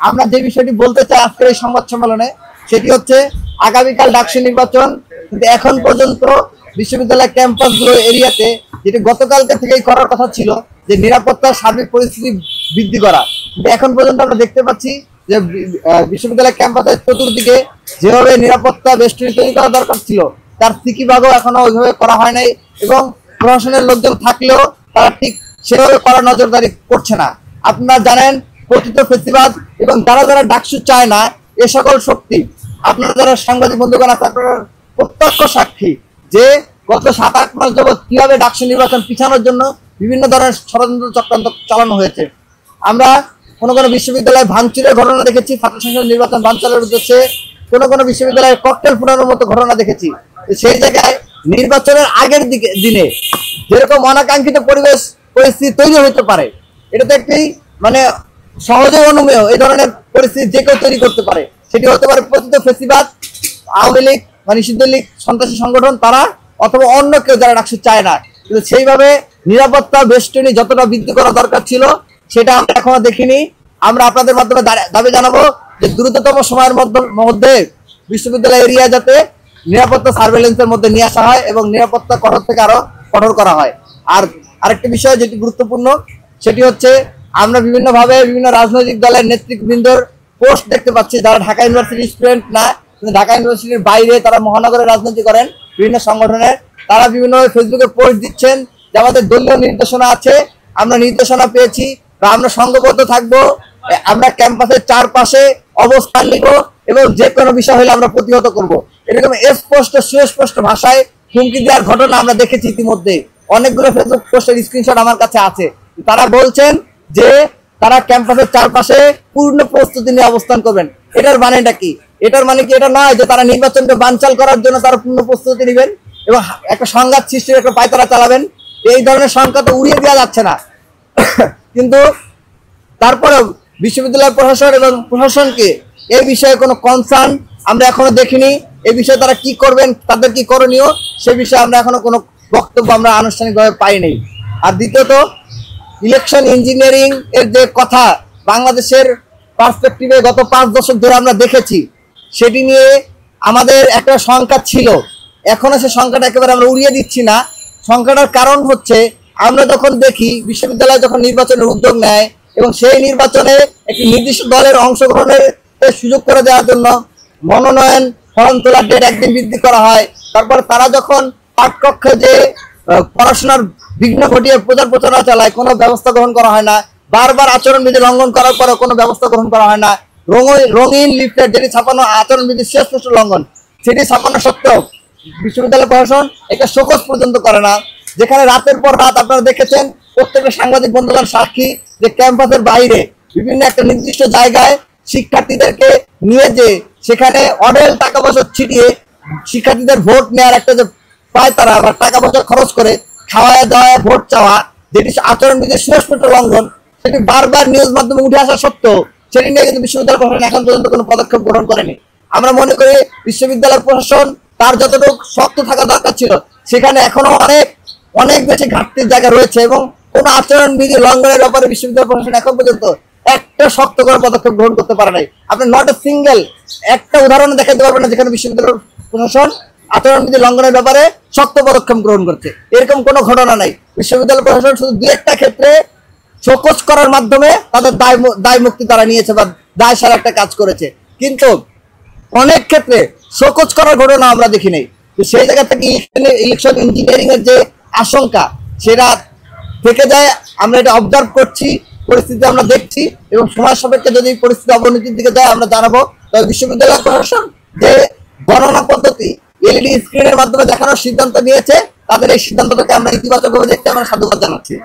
আমরা যে বিষয়টি বলতে চাই আজকের এই সংবাদ সম্মেলনে সেটি হচ্ছে আগামীকাল ডাকসু নির্বাচন, কিন্তু এখন পর্যন্ত বিশ্ববিদ্যালয় ক্যাম্পাসগুলো এরিয়াতে যেটি গতকালকে থেকেই করার কথা ছিল যে নিরাপত্তার সার্বিক পরিস্থিতি বৃদ্ধি করা, কিন্তু এখন পর্যন্ত আমরা দেখতে পাচ্ছি যে বিশ্ববিদ্যালয় ক্যাম্পাসের চতুর্দিকে যেভাবে নিরাপত্তা বেষ্টনী তৈরি করা দরকার ছিল তার সিকিভাগও এখনো ওইভাবে করা হয় নাই, এবং প্রশাসনের লোকজন থাকলেও তারা ঠিক সেভাবে করা নজরদারি করছে না। আপনারা জানেন প্রকৃত ফেসিবাদ এবং যারা যারা ডাকসু চায় না এ সকল শক্তি, আপনারা যারা সাংবাদিক বন্ধুগণ আপনারা প্রত্যক্ষ সাক্ষী যে গত 7-8 মাস যাবৎ কিভাবে ডাকসু নির্বাচন পিছানোর জন্য বিভিন্ন ধরনের ষড়যন্ত্র চক্রান্ত চালানো হয়েছে। আমরা কোনো কোনো বিশ্ববিদ্যালয়ে ভাঙচুরের ঘটনা দেখেছি, ছাত্র সংসদ নির্বাচন বানচালের উদ্দেশ্যে কোনো কোনো বিশ্ববিদ্যালয়ে ককটেল ফুটানোর মতো ঘটনা দেখেছি। সেই জায়গায় নির্বাচনের আগের দিনে যেরকম অনাকাঙ্ক্ষিত পরিস্থিতি তৈরি হতে পারে, এটা তো একটি মানে সহজে অনুমেয়, এই ধরনের পরিস্থিতি যে কেউ তৈরি করতে পারে। সেটি হতে পারে প্রকৃত ফেসিবাদ, আওয়ামী লীগ বা নিষিদ্ধ লীগ সন্ত্রাসী সংগঠন তারা, অথবা অন্য কেউ যারা ডাকসু চায় না। কিন্তু সেইভাবে নিরাপত্তা বেষ্টনী যতটা বৃদ্ধি করা দরকার ছিল সেটা আমরা এখনো দেখিনি। আমরা আপনাদের মাধ্যমে দাবি জানাবো যে দ্রুততম সময়ের মধ্যে বিশ্ববিদ্যালয় এরিয়া যাতে নিরাপত্তা সার্ভেলেন্সের মধ্যে নিয়ে আসা হয় এবং নিরাপত্তা কঠোর থেকে আরো কঠোর করা হয়। আর আরেকটি বিষয় যেটি গুরুত্বপূর্ণ সেটি হচ্ছে আমরা বিভিন্নভাবে বিভিন্ন রাজনৈতিক দলের নেতৃবৃন্দর পোস্ট দেখতে পাচ্ছি যারা ঢাকা ইউনিভার্সিটির স্টুডেন্ট না, কিন্তু ঢাকা ইউনিভার্সিটির বাইরে তারা মহানগরে রাজনীতি করেন বিভিন্ন সংগঠনের, তারা বিভিন্নভাবে ফেসবুকে পোস্ট দিচ্ছেন যে আমাদের দলীয় নির্দেশনা আছে, আমরা নির্দেশনা পেয়েছি বা আমরা সংঘবদ্ধ থাকবো, আমরা ক্যাম্পাসের চারপাশে অবস্থান নিব এবং যে কোনো বিষয় হলে আমরা প্রতিহত করব। এরকম স্পষ্ট সুস্পষ্ট ভাষায় হুমকি দেওয়ার ঘটনা আমরা দেখেছি ইতিমধ্যে। অনেকগুলো ফেসবুক পোস্টের স্ক্রিনশট আমার কাছে আছে। তারা বলছেন যে তারা ক্যাম্পাসের চারপাশে পূর্ণ প্রস্তুতি নিয়ে অবস্থান করবেন। এটার মানেটা কি? এটার মানে কি এটা নয় যে তারা নির্বাচনকে বানচাল করার জন্য তারা পূর্ণ প্রস্তুতি নেবেন এবং একটা সংঘাত সৃষ্টির একটা পায়তারা চালাবেন? এই ধরনের সংখ্যা তো উড়িয়ে দেওয়া যাচ্ছে না। কিন্তু তারপরেও বিশ্ববিদ্যালয় প্রশাসন এবং প্রশাসনকে এই বিষয়ে কোনো কনসার্ন আমরা এখনো দেখিনি। এই বিষয়ে তারা কি করবেন, তাদের কি করণীয়, সে বিষয়ে আমরা এখনো কোনো বক্তব্য আমরা আনুষ্ঠানিকভাবে পাইনি। আর দ্বিতীয়ত ইলেকশন ইঞ্জিনিয়ারিং এর যে কথা বাংলাদেশের পার্সপেক্টিভে গত 5 দশক ধরে আমরা দেখেছি, সেটি নিয়ে আমাদের একটা শঙ্কা ছিল, এখনো সে সংখ্যাটা একেবারে আমরা উড়িয়ে দিচ্ছি না। সংখ্যাটার কারণ হচ্ছে আমরা যখন দেখি বিশ্ববিদ্যালয় যখন নির্বাচনের উদ্যোগ নেয় এবং সেই নির্বাচনে একটি নির্দিষ্ট দলের অংশগ্রহণের সুযোগ করে দেওয়ার জন্য মনোনয়ন ফর্ম তোলার ডেট একদিন বৃদ্ধি করা হয়, তারপর তারা যখন পাঠকক্ষে যে পড়াশোনার বিঘ্ন ঘটিয়ে প্রচার প্রচারণা চালায় কোনো ব্যবস্থা গ্রহণ করা হয় না, বারবার আচরণবিধি লঙ্ঘন করার পরে কোনো ব্যবস্থা গ্রহণ করা হয় না, রঙিন লিফলেট যেটি ছাপানো আচরণবিধির সুস্পষ্ট লঙ্ঘন সেটি ছাপানো সত্ত্বেও বিশ্ববিদ্যালয় প্রশাসন একটা শোকজ পর্যন্ত করে না। যেখানে রাতের পর রাত আপনারা দেখেছেন, প্রত্যেকটা সাংবাদিক বন্ধুগণ সাক্ষী যে ক্যাম্পাসের বাইরে বিভিন্ন একটা নির্দিষ্ট জায়গায় শিক্ষার্থীদেরকে নিয়ে যে সেখানে অঢেল টাকা পয়সা ছিটিয়ে শিক্ষার্থীদের ভোট নেওয়ার একটা যে পায় তারা আবার টাকা পয়সা খরচ করে খাওয়া দাওয়া ভোট চাওয়া, যেটি আচরণবিধির সুস্পষ্ট লঙ্ঘন, সেটি বারবার নিউজ মাধ্যমে উঠে আসা সত্ত্বেও সেটি নিয়ে কিন্তু বিশ্ববিদ্যালয় প্রশাসন এখন পর্যন্ত কোনো পদক্ষেপ গ্রহণ করেনি। আমরা মনে করি বিশ্ববিদ্যালয় প্রশাসন তার যতটুকু শক্ত থাকা দরকার ছিল সেখানে এখনো অনেক বেশি ঘাটতির জায়গা রয়েছে এবং কোন আচরণবিধি লঙ্ঘনের ব্যাপারে বিশ্ববিদ্যালয় প্রশাসন এখন পর্যন্ত একটা শক্ত করে পদক্ষেপ গ্রহণ করতে পারে নাই। আপনি নট এ সিঙ্গেল একটা উদাহরণ দেখাতে পারবেন না যেখানে বিশ্ববিদ্যালয় প্রশাসন আচরণবিধি লঙ্ঘনের ব্যাপারে শক্ত পদক্ষেপ গ্রহণ করছে, এরকম কোনো ঘটনা নাই। বিশ্ববিদ্যালয় প্রশাসন শুধু 2-1টা ক্ষেত্রে শোকজ করার মাধ্যমে তাদের দায় মুক্তি তারা নিয়েছে বা দায় সারা একটা কাজ করেছে, কিন্তু অনেক ক্ষেত্রে শোকজ করার ঘটনা আমরা দেখি নাই। তো সেই জায়গা থেকে ইলেকশন ইঞ্জিনিয়ারিং এর যে আশঙ্কা সেটা থেকে যায়। আমরা এটা অবজার্ভ করছি, পরিস্থিতি আমরা দেখছি এবং সময় সাপেক্ষে যদি পরিস্থিতি অবনতির দিকে যায় আমরা জানাবো। তবে বিশ্ববিদ্যালয় প্রশাসন যে গণনা পদ্ধতি এলইডি স্ক্রিনের মাধ্যমে দেখানোর সিদ্ধান্ত নিয়েছে, তাদের এই সিদ্ধান্তটাকে আমরা ইতিবাচকভাবে দেখতে আমরা সাধুবাদ জানাচ্ছি।